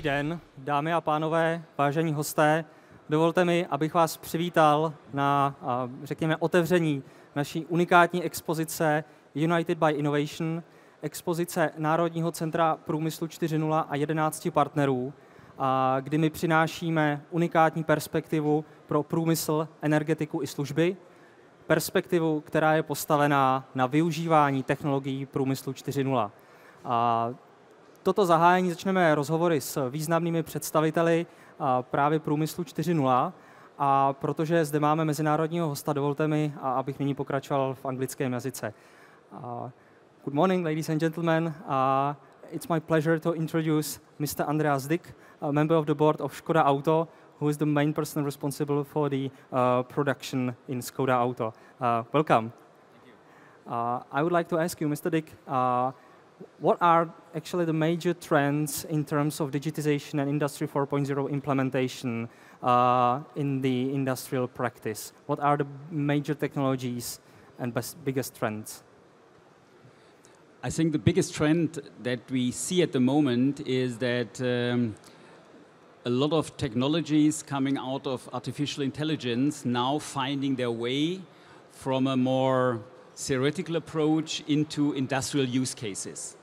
den, dámy a pánové, vážení hosté. Dovolte mi, abych vás přivítal na, řekněme, otevření naší unikátní expozice United by Innovation, expozice Národního centra průmyslu 4.0 a 11 partnerů, kdy my přinášíme unikátní perspektivu pro průmysl, energetiku i služby, perspektivu, která je postavená na využívání technologií průmyslu 4.0. Toto zahájení začneme rozhovory s významnými představiteli právě průmyslu 4.0, a protože zde máme mezinárodního hosta, dovolte mi, abych nyní pokračoval v anglickém jazyce. Good morning, ladies and gentlemen. It's my pleasure to introduce Mr. Andreas, a member of the board of Škoda Auto, who is the main person responsible for the production in Škoda Auto. Welcome. Thank you. I would like to ask you, Mr. Dick, what are actually the major trends in terms of digitization and Industry 4.0 implementation in the industrial practice? What are the major technologies and biggest trends? I think the biggest trend that we see at the moment is that a lot of technologies coming out of artificial intelligence now finding their way from a more theoretical approach into industrial use cases.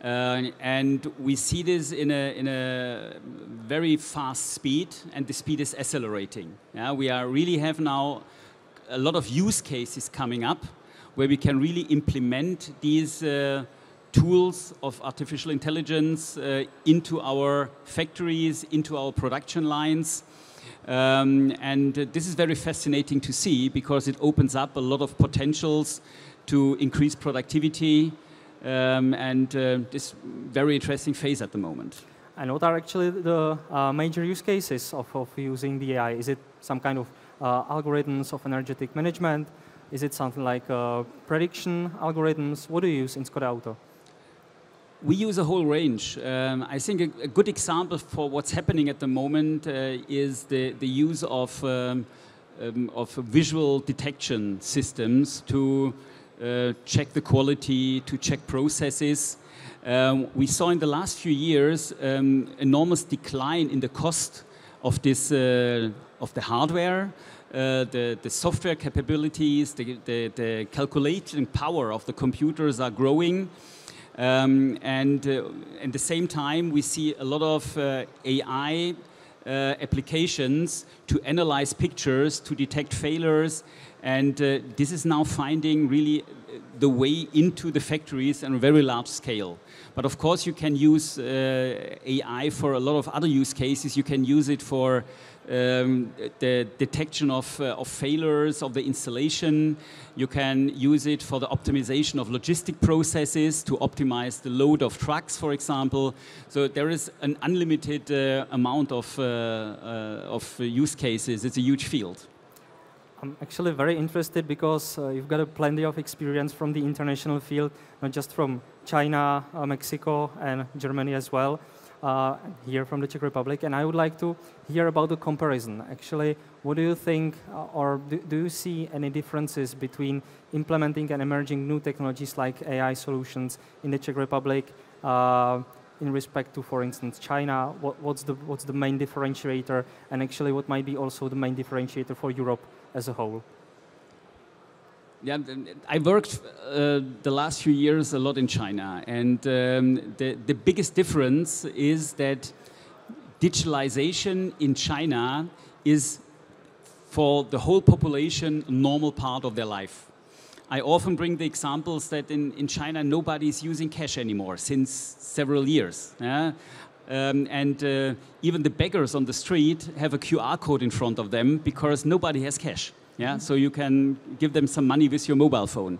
And we see this in a very fast speed, and the speed is accelerating. Yeah, we really have now a lot of use cases coming up where we can really implement these tools of artificial intelligence into our factories, into our production lines. And this is very fascinating to see because it opens up a lot of potentials to increase productivity and this very interesting phase at the moment. And what are actually the major use cases of using the AI? Is it some kind of algorithms of energetic management? Is it something like prediction algorithms? What do you use in Škoda Auto? We use a whole range. I think a good example for what's happening at the moment is the use of visual detection systems to check the quality, to check processes. We saw in the last few years enormous decline in the cost of this of the hardware. The software capabilities, the calculating power of the computers are growing. And at the same time, we see a lot of AI applications to analyze pictures, to detect failures, and this is now finding really the way into the factories on a very large scale. But of course, you can use AI for a lot of other use cases. You can use it for the detection of failures of the installation. You can use it for the optimization of logistic processes to optimize the load of trucks, for example. So there is an unlimited amount of use cases. It's a huge field. I'm actually very interested because you've got plenty of experience from the international field, not just from China, Mexico, and Germany as well. Here from the Czech Republic, and I would like to hear about the comparison. Actually, what do you think, or do you see any differences between implementing and emerging new technologies like AI solutions in the Czech Republic in respect to, for instance, China? What's the main differentiator, and actually what might be also the main differentiator for Europe as a whole? Yeah, I worked the last few years a lot in China, and the biggest difference is that digitalization in China is, for the whole population, a normal part of their life. I often bring the examples that in China nobody is using cash anymore since several years. Yeah? And even the beggars on the street have a QR code in front of them because nobody has cash. Yeah, so you can give them some money with your mobile phone.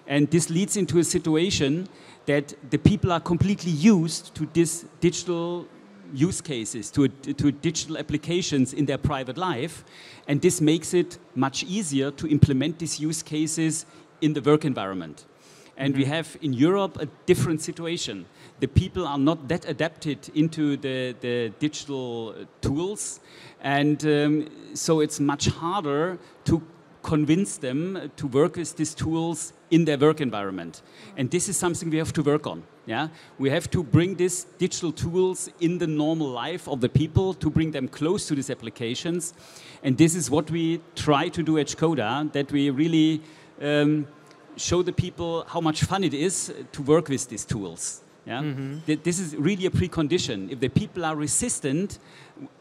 And this leads into a situation that the people are completely used to this digital use cases, to digital applications in their private life. And this makes it much easier to implement these use cases in the work environment. And we have in Europe a different situation. The people are not that adapted into the digital tools, and so it's much harder to convince them to work with these tools in their work environment. And this is something we have to work on. Yeah? We have to bring these digital tools in the normal life of the people, to bring them close to these applications. And this is what we try to do at Škoda, that we really show the people how much fun it is to work with these tools. Yeah? This is really a precondition. If the people are resistant,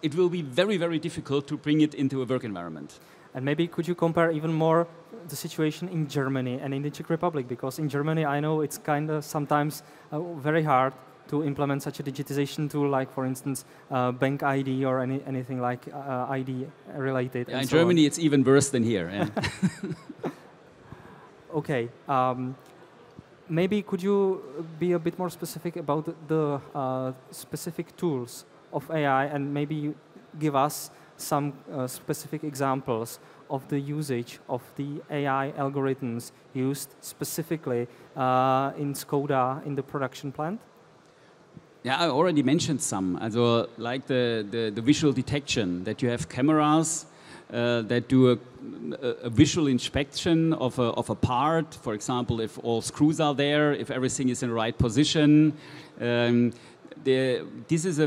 it will be very, very difficult to bring it into a work environment. And maybe could you compare even more the situation in Germany and in the Czech Republic? Because in Germany, I know it's kind of sometimes very hard to implement such a digitization tool, like, for instance, bank ID or anything like ID related. Yeah, in Germany, it's even worse than here. Yeah. Okay. Maybe could you be a bit more specific about the specific tools of AI, and maybe give us some specific examples of the usage of the AI algorithms used specifically in Škoda in the production plant? Yeah, I already mentioned some. Also, like the visual detection, that you have cameras that do a visual inspection of a part. For example, if all screws are there, if everything is in the right position. This is a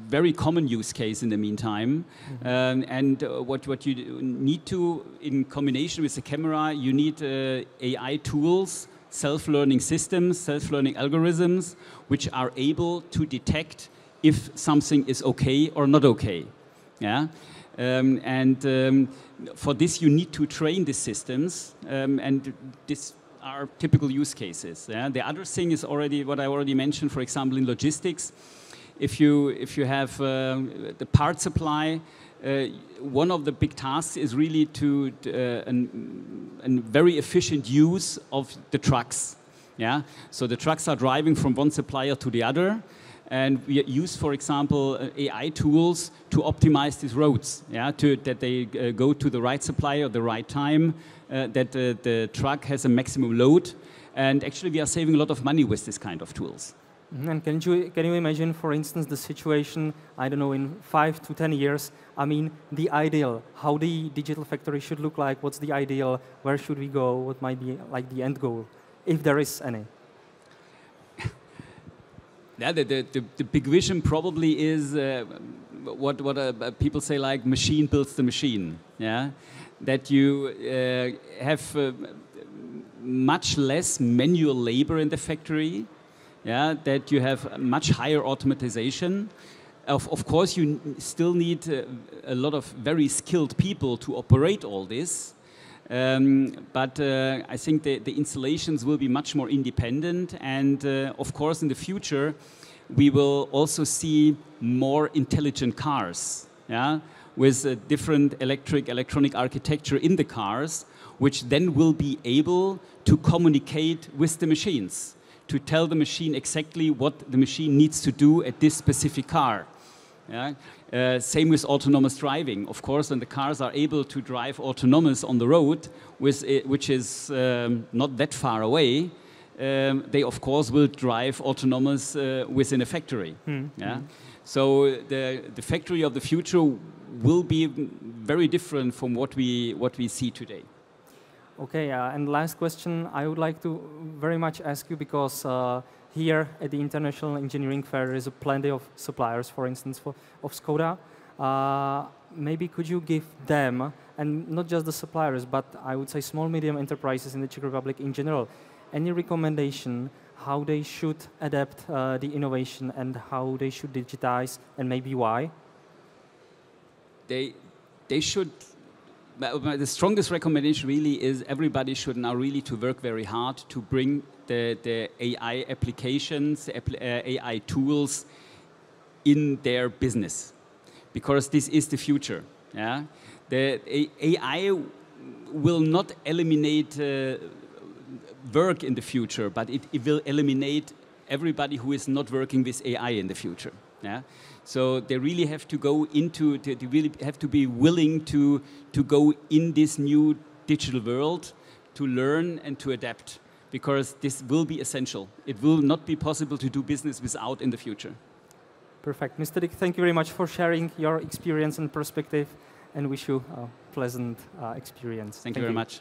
very common use case in the meantime. And what you need to, in combination with the camera, you need AI tools, self-learning systems, self-learning algorithms, which are able to detect if something is okay or not okay. Yeah? For this, you need to train the systems, and this are typical use cases. Yeah? The other thing is already what I already mentioned. For example, in logistics, if you have the part supply, one of the big tasks is really to a very efficient use of the trucks. Yeah, so the trucks are driving from one supplier to the other, and we use, for example, AI tools to optimize these roads. Yeah, that they go to the right supplier at the right time. That the truck has a maximum load, and actually we are saving a lot of money with this kind of tools. And can you imagine, for instance, the situation, I don't know, in 5 to 10 years, I mean, the ideal, how the digital factory should look like, what's the ideal, where should we go, what might be like the end goal, if there is any? Yeah, the big vision probably is what people say, like machine builds the machine. Yeah, that you have much less manual labor in the factory. Yeah, that you have much higher automatization. Of course, you still need a lot of very skilled people to operate all this. But I think the installations will be much more independent, and of course in the future we will also see more intelligent cars, yeah, with a different electronic architecture in the cars, which then will be able to communicate with the machines, to tell the machine exactly what the machine needs to do at this specific car. Yeah? Same with autonomous driving. Of course, when the cars are able to drive autonomous on the road, which is not that far away, they of course will drive autonomous within a factory. Yeah? So the factory of the future will be very different from what we see today. Okay, and last question I would like to very much ask you, because here at the International Engineering Fair there is plenty of suppliers, for instance, of Škoda. Maybe could you give them, and not just the suppliers, but I would say small, medium enterprises in the Czech Republic in general, any recommendation how they should adapt the innovation and how they should digitize, and maybe why? They should. The strongest recommendation really is everybody should now really to work very hard to bring the AI applications, AI tools in their business, because this is the future. Yeah? The AI will not eliminate work in the future, but it will eliminate everybody who is not working with AI in the future. Yeah? So they really have to go into, they really have to be willing to go in this new digital world, to learn and to adapt, because this will be essential. It will not be possible to do business without in the future. Perfect. Mr. Dick, thank you very much for sharing your experience and perspective and wish you a pleasant experience. Thank you very much.